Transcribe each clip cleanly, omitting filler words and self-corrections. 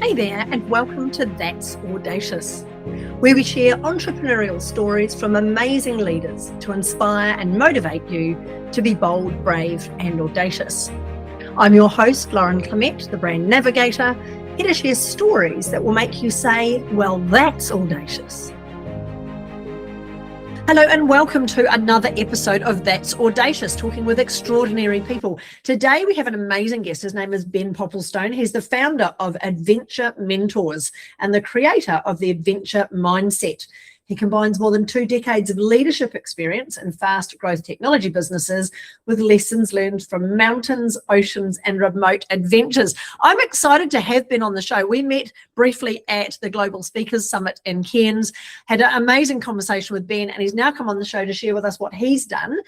Hey there, and welcome to That's Audacious, where we share entrepreneurial stories from amazing leaders to inspire and motivate you to be bold, brave, and audacious. I'm your host, Lauren Clement, the brand navigator, here to share stories that will make you say, well, that's audacious. Hello and welcome to another episode of That's Audacious, talking with extraordinary people. Today we have an amazing guest. His name is Ben Popplestone. He's the founder of Adventure Mentors and the creator of the Adventure Mindset. He combines more than 2 decades of leadership experience in fast growth technology businesses with lessons learned from mountains, oceans, and remote adventures. I'm excited to have Ben on the show. We met briefly at the Global Speakers Summit in Cairns, had an amazing conversation with Ben, and he's now come on the show to share with us what he's done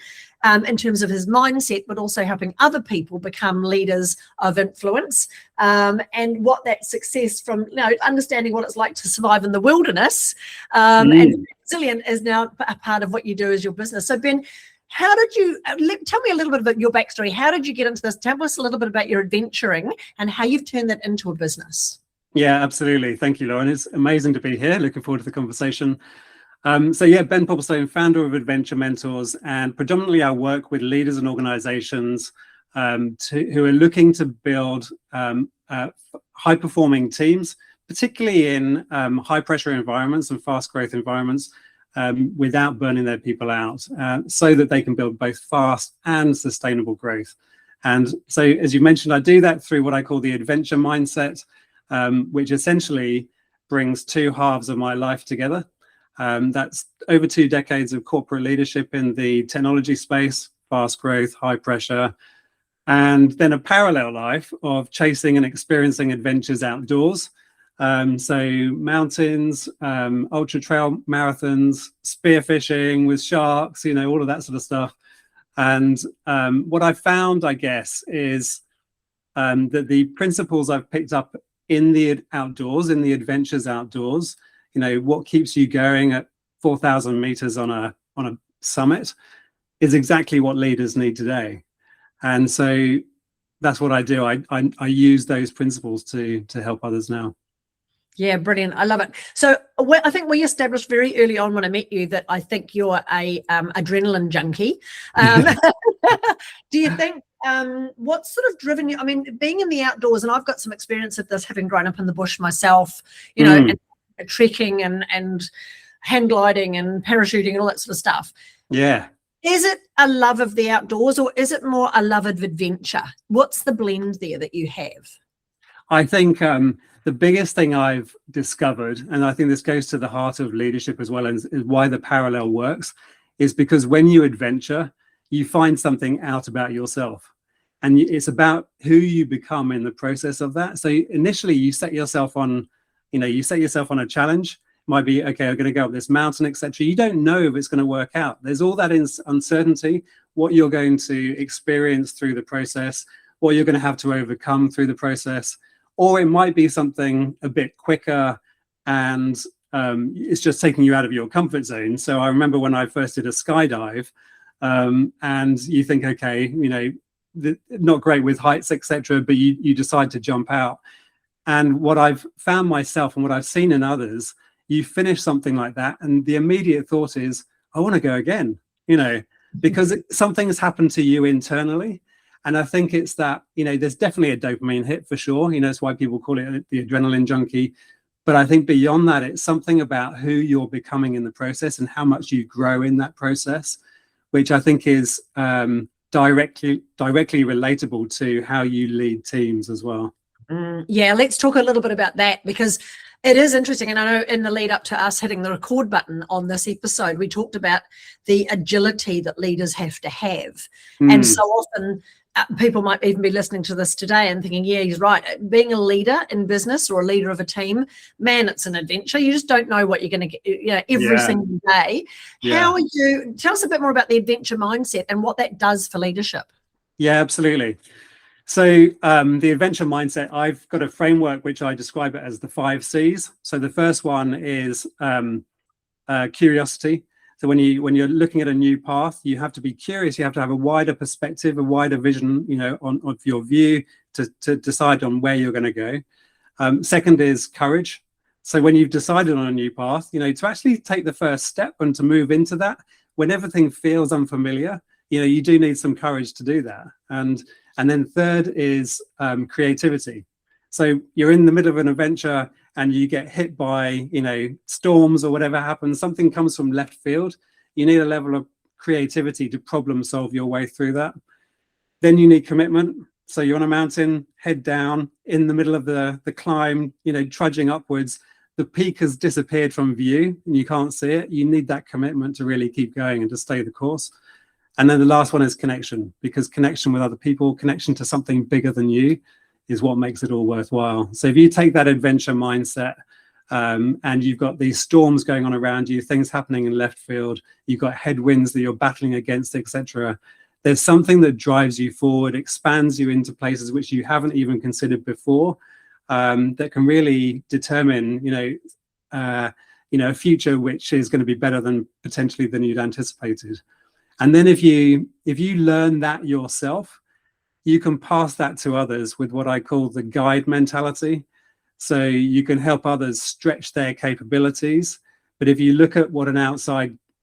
in terms of his mindset, but also helping other people become leaders of influence, and what that success from, understanding what it's like to survive in the wilderness and resilient is now a part of what you do as your business. So Ben, how did you, tell me a little bit about your backstory. How did you get into this? Tell us a little bit about your adventuring and how you've turned that into a business. Yeah, absolutely. Thank you, Lauren. It's amazing to be here. Looking forward to the conversation. Ben Popplestone, founder of Adventure Mentors, and predominantly I work with leaders and organizations who are looking to build high-performing teams, particularly in high-pressure environments and fast-growth environments, without burning their people out, so that they can build both fast and sustainable growth. And so, as you mentioned, I do that through what I call the adventure mindset, which essentially brings 2 halves of my life together. That's over 2 decades of corporate leadership in the technology space, fast growth, high pressure, and then a parallel life of chasing and experiencing adventures outdoors. So mountains, ultra trail marathons, spearfishing with sharks, all of that sort of stuff. And what I've found, I guess, is that the principles I've picked up in the outdoors, in the adventures outdoors, what keeps you going at 4,000 meters on a summit is exactly what leaders need today. And so that's what I do. I use those principles to help others now. Yeah, brilliant. I love it. So I think we established very early on when I met you that I think you're a adrenaline junkie. Do you think what's sort of driven you? I mean, being in the outdoors, and I've got some experience of this, having grown up in the bush myself, and trekking and hang gliding and parachuting and all that sort of stuff. Yeah. Is it a love of the outdoors, or is it more a love of adventure? What's the blend there that you have? I think the biggest thing I've discovered, and I think this goes to the heart of leadership as well, and is why the parallel works, is because when you adventure, you find something out about yourself. And it's about who you become in the process of that. So initially you set yourself on a challenge. It might be, okay, I'm going to go up this mountain, etc. You don't know if it's going to work out. There's all that uncertainty, what you're going to experience through the process, what you're going to have to overcome through the process. Or it might be something a bit quicker and it's just taking you out of your comfort zone. So I remember when I first did a skydive, and you think, okay, not great with heights, etc., but you decide to jump out. And what I've found myself and what I've seen in others, you finish something like that and the immediate thought is, I want to go again, because something has happened to you internally. And I think it's that, there's definitely a dopamine hit for sure. It's why people call it the adrenaline junkie. But I think beyond that, it's something about who you're becoming in the process and how much you grow in that process, which I think is directly relatable to how you lead teams as well. Yeah, let's talk a little bit about that, because it is interesting. And I know in the lead up to us hitting the record button on this episode, we talked about the agility that leaders have to have. And so often people might even be listening to this today and thinking, yeah, he's right. Being a leader in business or a leader of a team, man, it's an adventure. You just don't know what you're going to get every single day. Yeah. How are you? Tell us a bit more about the adventure mindset and what that does for leadership. Yeah, absolutely. So the adventure mindset, I've got a framework which I describe it as the 5 C's. So the first one is curiosity. So when you're looking at a new path, you have to be curious. You have to have a wider perspective, a wider vision, of your view to decide on where you're going to go. Second is courage. So when you've decided on a new path, to actually take the first step and to move into that when everything feels unfamiliar, you do need some courage to do that. And then third is creativity. So you're in the middle of an adventure and you get hit by, storms or whatever happens, something comes from left field. You need a level of creativity to problem solve your way through that. Then you need commitment. So you're on a mountain, head down, in the middle of the climb, trudging upwards. The peak has disappeared from view and you can't see it. You need that commitment to really keep going and to stay the course. And then the last one is connection, because connection with other people, connection to something bigger than you is what makes it all worthwhile. So if you take that adventure mindset and you've got these storms going on around you, things happening in left field, you've got headwinds that you're battling against, etc. There's something that drives you forward, expands you into places which you haven't even considered before, that can really determine, a future which is going to be better than potentially than you'd anticipated. And then if you learn that yourself, you can pass that to others with what I call the guide mentality. So you can help others stretch their capabilities. But if you look at what an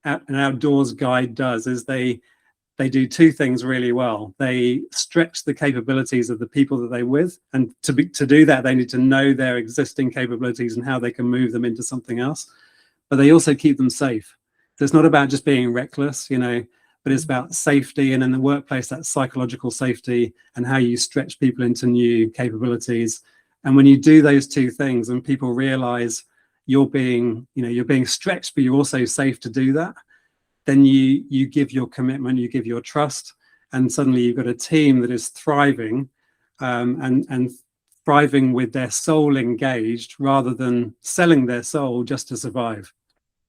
outdoors guide does, is they do two things really well. They stretch the capabilities of the people that they're with. And to do that, they need to know their existing capabilities and how they can move them into something else. But they also keep them safe. So it's not about just being reckless, but it's about safety. And in the workplace, that's psychological safety and how you stretch people into new capabilities. And when you do those two things and people realize you're being stretched, but you're also safe to do that, then you give your commitment, you give your trust, and suddenly you've got a team that is thriving and thriving with their soul engaged rather than selling their soul just to survive.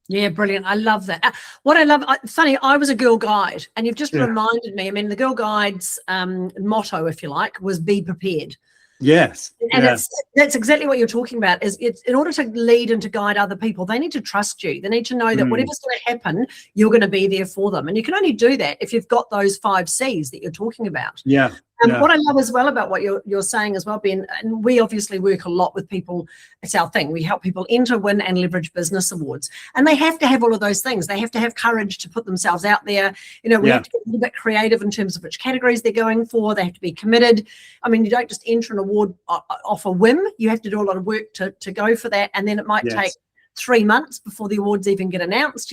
Yeah, brilliant. I love that. What I love, funny, I was a Girl Guide, and you've just reminded me. I mean, the Girl Guide's motto, if you like, was "Be prepared." Yes, and that's exactly what you're talking about. Is it's in order to lead and to guide other people, they need to trust you. They need to know that whatever's going to happen, you're going to be there for them, and you can only do that if you've got those 5 C's that you're talking about. What I love as well about what you're saying as well, Ben, and we obviously work a lot with people. It's our thing. We help people enter, win, and leverage business awards, and they have to have all of those things. They have to have courage to put themselves out there. We have to get a little bit creative in terms of which categories they're going for. They have to be committed. I mean, you don't just enter an award off a whim. You have to do a lot of work to go for that, and then it might take 3 months before the awards even get announced,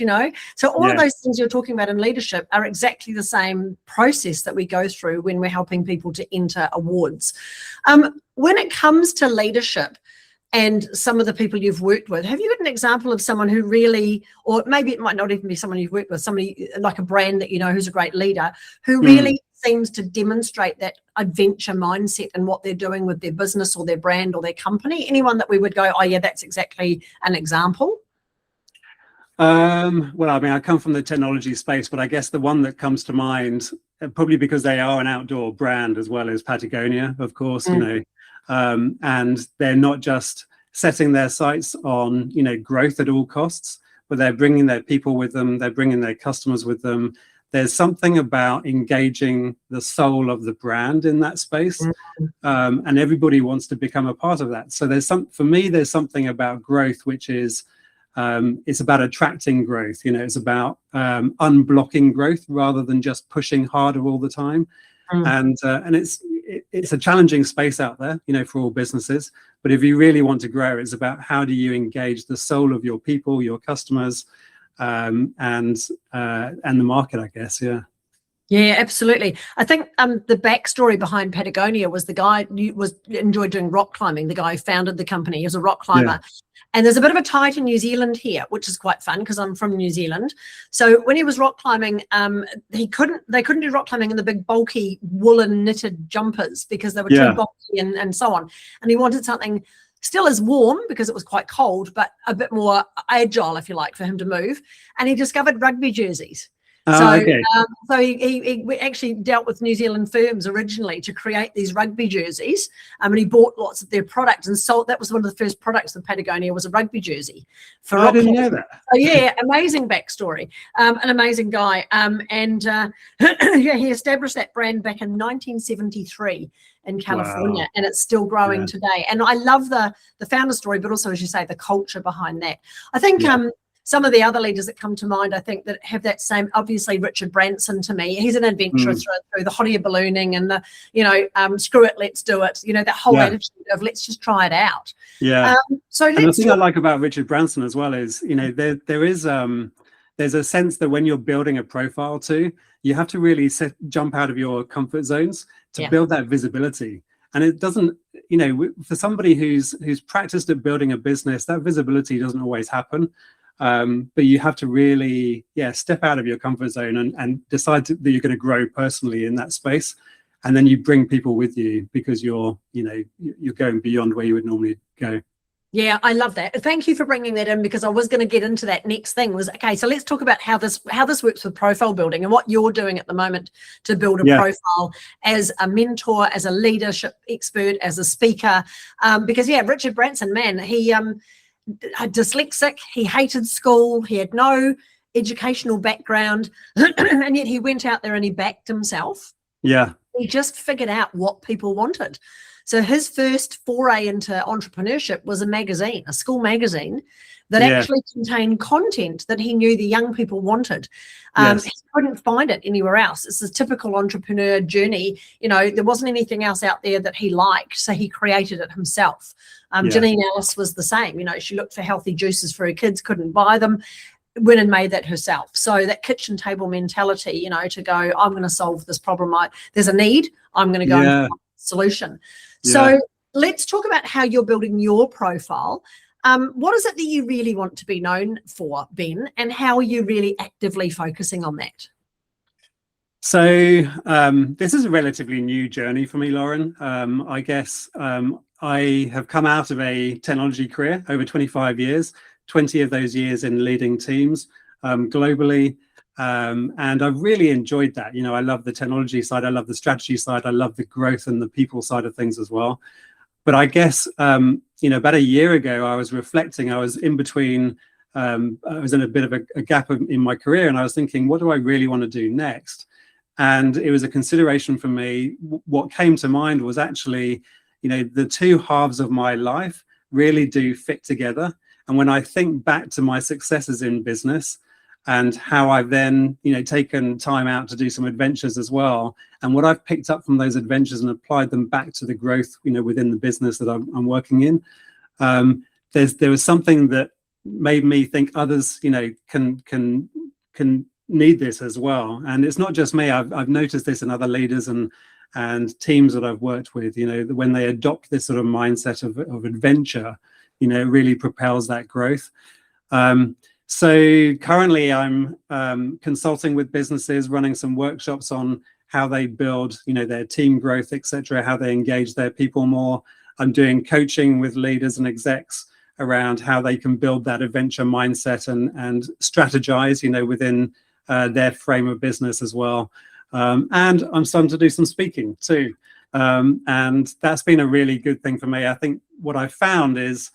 So all of those things you're talking about in leadership are exactly the same process that we go through when we're helping people to enter awards. When it comes to leadership and some of the people you've worked with, have you got an example of someone who really, or maybe it might not even be someone you've worked with, somebody like a brand that who's a great leader, who really seems to demonstrate that adventure mindset and what they're doing with their business or their brand or their company? Anyone that we would go, oh yeah, that's exactly an example? Well, I mean, I come from the technology space, but I guess the one that comes to mind, probably because they are an outdoor brand as well, as Patagonia, of course, and they're not just setting their sights on, growth at all costs, but they're bringing their people with them. They're bringing their customers with them. There's something about engaging the soul of the brand in that space, and everybody wants to become a part of that. So there's something about growth, which is it's about attracting growth. It's about unblocking growth rather than just pushing harder all the time. And it's a challenging space out there, for all businesses. But if you really want to grow, it's about how do you engage the soul of your people, your customers, and the market, I guess. Yeah, absolutely. I think the backstory behind Patagonia was the guy who enjoyed doing rock climbing. The guy who founded the company, he was a rock climber. And there's a bit of a tie to New Zealand here, which is quite fun because I'm from New Zealand. So when he was rock climbing, they couldn't do rock climbing in the big bulky woolen knitted jumpers because they were too bulky and so on. And he wanted something still as warm because it was quite cold, but a bit more agile, if you like, for him to move. And he discovered rugby jerseys. So, Okay. so he actually dealt with New Zealand firms originally to create these rugby jerseys. And he bought lots of their products and sold. That was one of the first products of Patagonia, was a rugby jersey for I rock didn't climbing. know that. So yeah, amazing backstory. An amazing guy. Yeah, he established that brand back in 1973 in California, Wow. and it's still growing Yeah. today. And I love the founder story, but also, as you say, the culture behind that. I think Yeah. some of the other leaders that come to mind, I think, that have that same, obviously Richard Branson to me, he's an adventurer through the hot air ballooning and the, screw it, let's do it. That whole Yeah. attitude of let's just try it out. Yeah. So And the let's thing I talk. like about Richard Branson as well is, there's a sense that when you're building a profile too, you have to really jump out of your comfort zones to build that visibility. And it doesn't, for somebody who's practiced at building a business, that visibility doesn't always happen. But you have to really, step out of your comfort zone and decide that you're going to grow personally in that space. And then you bring people with you because you're going beyond where you would normally go. Yeah, I love that. Thank you for bringing that in, because I was going to get into that next thing. Okay, so let's talk about how this works with profile building and what you're doing at the moment to build a profile as a mentor, as a leadership expert, as a speaker. Because Richard Branson, man, he dyslexic, he hated school, he had no educational background, and yet he went out there and he backed himself. Yeah. He just figured out what people wanted. So his first foray into entrepreneurship was a school magazine that actually contained content that he knew the young people wanted. He couldn't find it anywhere else. It's a typical entrepreneur journey. There wasn't anything else out there that he liked, so he created it himself. Janine Ellis was the same. She looked for healthy juices for her kids, couldn't buy them, went and made that herself. So that kitchen table mentality, to go, I'm going to solve this problem. There's a need, I'm going to go and find a solution. So let's talk about how you're building your profile. What is it that you really want to be known for, Ben, and how are you really actively focusing on that? So this is a relatively new journey for me, Lauren. I guess I have come out of a technology career over 25 years, 20 of those years in leading teams globally. And I've really enjoyed that. I love the technology side. I love the strategy side. I love the growth and the people side of things as well. But I guess, about a year ago, I was reflecting. I was in between. I was in a bit of a gap in my career, and I was thinking, what do I really want to do next? And it was a consideration for me. What came to mind was actually, the two halves of my life really do fit together. And when I think back to my successes in business, and how I've then, taken time out to do some adventures as well, and what I've picked up from those adventures and applied them back to the growth, within the business that I'm working in, there was something that made me think others, can need this as well. And it's not just me. I've noticed this in other leaders and teams that I've worked with. When they adopt this sort of mindset of adventure, it really propels that growth. So currently I'm consulting with businesses, running some workshops on how they build, their team growth, etc., how they engage their people more. I'm doing coaching with leaders and execs around how they can build that adventure mindset and strategize, within their frame of business as well. And I'm starting to do some speaking too. And that's been a really good thing for me. I think what I found is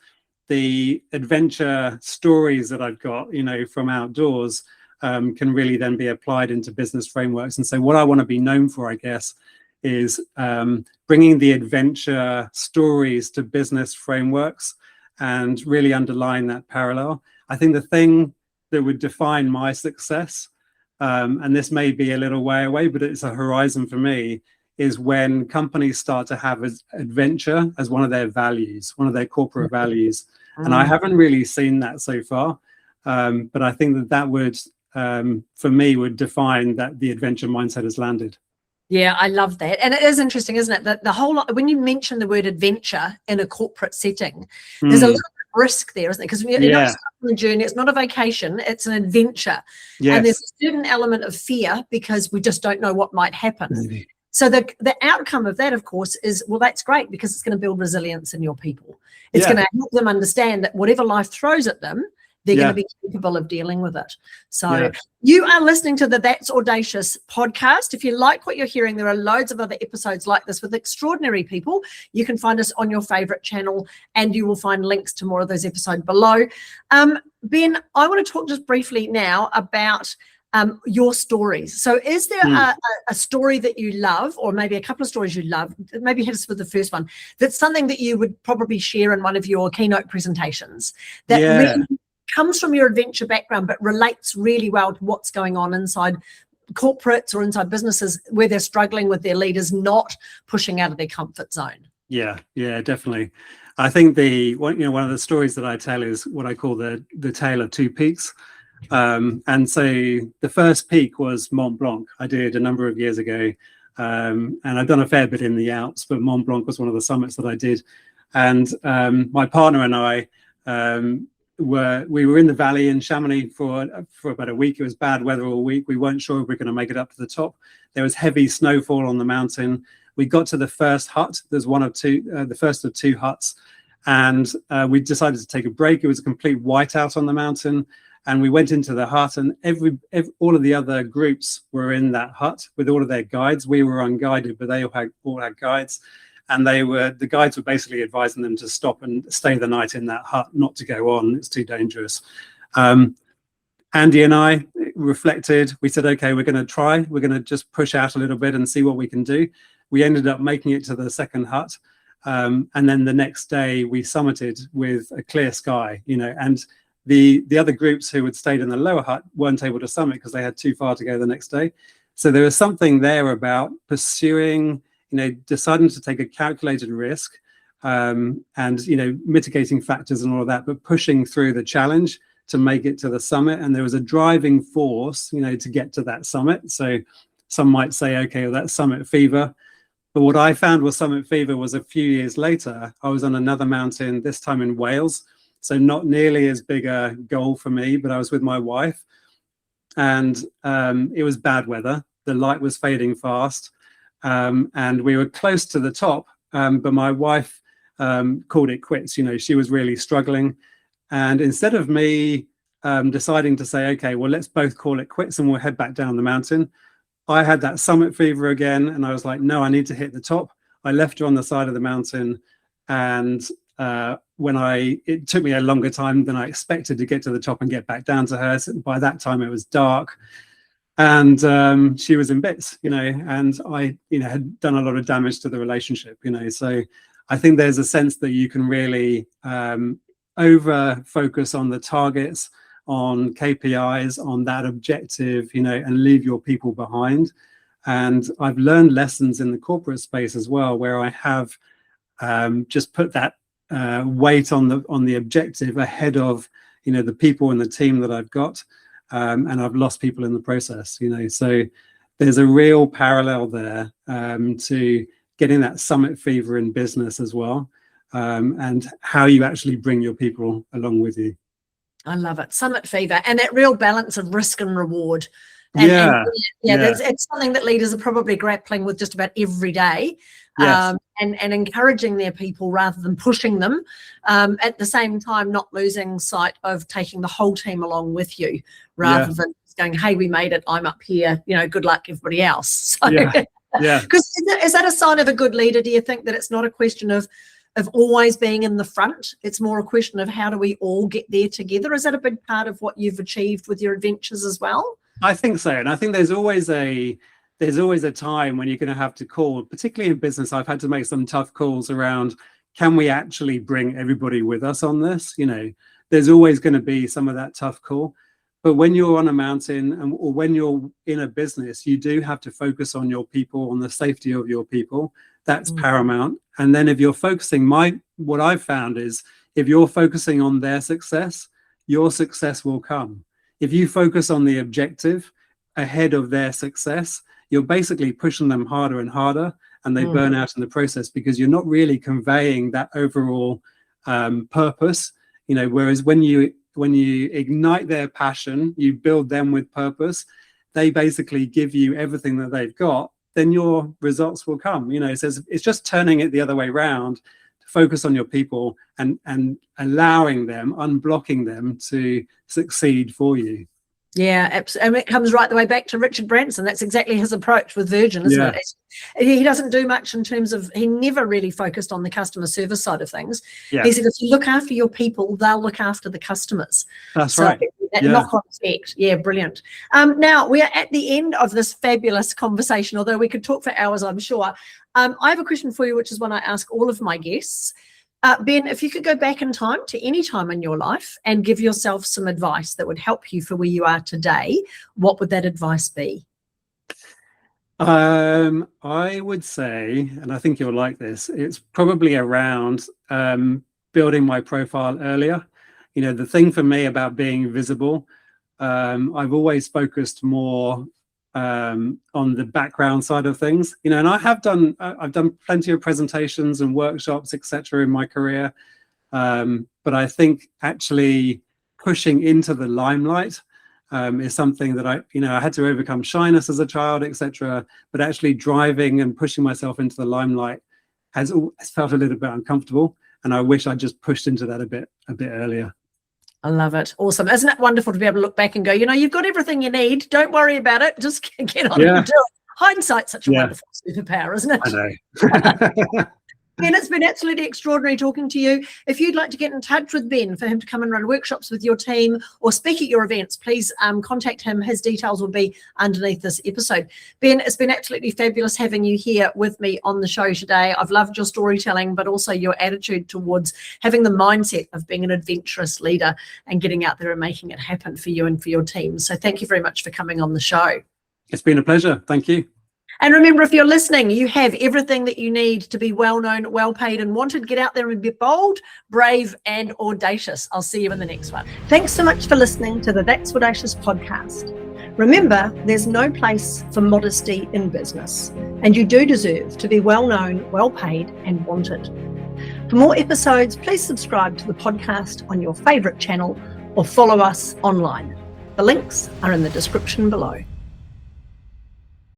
the adventure stories that I've got, from outdoors, can really then be applied into business frameworks. And so what I want to be known for, I guess, is bringing the adventure stories to business frameworks and really underline that parallel. I think the thing that would define my success, and this may be a little way away, but it's a horizon for me, is when companies start to have adventure as one of their values, one of their corporate values. And I haven't really seen that so far. But I think that would, for me, would define that the adventure mindset has landed. Yeah, I love that. And it is interesting, isn't it? That the whole lot, when you mention the word adventure in a corporate setting, there's a little bit of risk there, isn't it? Because you're not starting a journey, it's not a vacation, it's an adventure. Yes. And there's a certain element of fear because we just don't know what might happen. So the outcome of that, of course, is, well, that's great because it's going to build resilience in your people. It's going to help them understand that whatever life throws at them, they're going Yeah. to be capable of dealing with it. So Yeah. you are listening to the That's Audacious podcast. If you like what you're hearing, there are loads of other episodes like this with extraordinary people. You can find us on your favorite channel, and you will find links to more of those episodes below. Ben, I want to talk just briefly now about your stories. So is there a story that you love, or maybe a couple of stories you love, maybe hit us with the first one, that's something that you would probably share in one of your keynote presentations that really comes from your adventure background but relates really well to what's going on inside corporates or inside businesses where they're struggling with their leaders not pushing out of their comfort zone? Yeah, definitely. I think one of the stories that I tell is what I call the tale of two peaks. And so the first peak was Mont Blanc. I did a number of years ago, and I've done a fair bit in the Alps, but Mont Blanc was one of the summits that I did. And my partner and I we were in the valley in Chamonix for about a week. It was bad weather all week. We weren't sure if we were going to make it up to the top. There was heavy snowfall on the mountain. We got to the first hut. There's one of two, the first of two huts, and we decided to take a break. It was a complete whiteout on the mountain. And we went into the hut, and all of the other groups were in that hut with all of their guides. We were unguided, but they all had guides, and the guides were basically advising them to stop and stay the night in that hut, not to go on. It's too dangerous. Andy and I reflected. We said, okay, we're going to try. We're going to just push out a little bit and see what we can do. We ended up making it to the second hut, and then the next day we summited with a clear sky, and the other groups who had stayed in the lower hut weren't able to summit because they had too far to go the next day. So there was something there about pursuing, deciding to take a calculated risk, and mitigating factors and all of that, but pushing through the challenge to make it to the summit. And there was a driving force, to get to that summit. So some might say, okay, well, that's summit fever. But what I found was summit fever was a few years later. I was on another mountain, this time in Wales. So not nearly as big a goal for me, but I was with my wife, and it was bad weather. The light was fading fast, and we were close to the top, but my wife called it quits. She was really struggling. And instead of me deciding to say, okay, well, let's both call it quits and we'll head back down the mountain, I had that summit fever again, and I was like, no, I need to hit the top. I left her on the side of the mountain, and it took me a longer time than I expected to get to the top and get back down to her. So by that time it was dark, and she was in bits, and I, had done a lot of damage to the relationship, So I think there's a sense that you can really over focus on the targets, on KPIs, on that objective, and leave your people behind. And I've learned lessons in the corporate space as well, where I have just put that weight on the objective ahead of the people and the team that I've got, and I've lost people in the process. So there's a real parallel there to getting that summit fever in business as well, and how you actually bring your people along with you. I love it. Summit fever, and that real balance of risk and reward. It's something that leaders are probably grappling with just about every day. Yes. And encouraging their people rather than pushing them, at the same time not losing sight of taking the whole team along with you, rather than going, hey, we made it, I'm up here, good luck everybody else. So, because is that a sign of a good leader? Do you think that it's not a question of always being in the front? It's more a question of how do we all get there together? Is that a big part of what you've achieved with your adventures as well? I think so. And I think there's always a time when you're going to have to call, particularly in business. I've had to make some tough calls around, can we actually bring everybody with us on this? There's always going to be some of that tough call. But when you're on a mountain or when you're in a business, you do have to focus on your people, on the safety of your people. That's paramount. And then if you're focusing, what I've found is if you're focusing on their success, your success will come. If you focus on the objective ahead of their success, you're basically pushing them harder and harder, and they burn out in the process because you're not really conveying that overall purpose. Whereas when you ignite their passion, you build them with purpose, they basically give you everything that they've got, then your results will come. So it's just turning it the other way around, focus on your people and allowing them, unblocking them to succeed for you. Yeah, absolutely. And it comes right the way back to Richard Branson. That's exactly his approach with Virgin, isn't it? He doesn't do much in terms of, he never really focused on the customer service side of things. Yeah. He said, if you look after your people, they'll look after the customers. That's right. That knock-on effect. Yeah, brilliant. Now, we are at the end of this fabulous conversation, although we could talk for hours, I'm sure. I have a question for you, which is one I ask all of my guests. Ben, if you could go back in time to any time in your life and give yourself some advice that would help you for where you are today, what would that advice be? I would say, and I think you'll like this, it's probably around building my profile earlier. You know, the thing for me about being visible, I've always focused more on the background side of things, you know, and I've done plenty of presentations and workshops, etc., in my career, but I think actually pushing into the limelight is something that I had to overcome shyness as a child, etc., but actually driving and pushing myself into the limelight has felt a little bit uncomfortable, and I wish I just pushed into that a bit earlier. I love it. Awesome. Isn't it wonderful to be able to look back and go, you know, you've got everything you need. Don't worry about it. Just get on and do it. Hindsight's such a wonderful superpower, isn't it? I know. Ben, it's been absolutely extraordinary talking to you. If you'd like to get in touch with Ben for him to come and run workshops with your team or speak at your events, please contact him. His details will be underneath this episode. Ben, it's been absolutely fabulous having you here with me on the show today. I've loved your storytelling, but also your attitude towards having the mindset of being an adventurous leader and getting out there and making it happen for you and for your team. So thank you very much for coming on the show. It's been a pleasure. Thank you. And remember, if you're listening, you have everything that you need to be well-known, well-paid and wanted. Get out there and be bold, brave and audacious. I'll see you in the next one. Thanks so much for listening to the That's Audacious podcast. Remember, there's no place for modesty in business, and you do deserve to be well-known, well-paid and wanted. For more episodes, please subscribe to the podcast on your favourite channel or follow us online. The links are in the description below.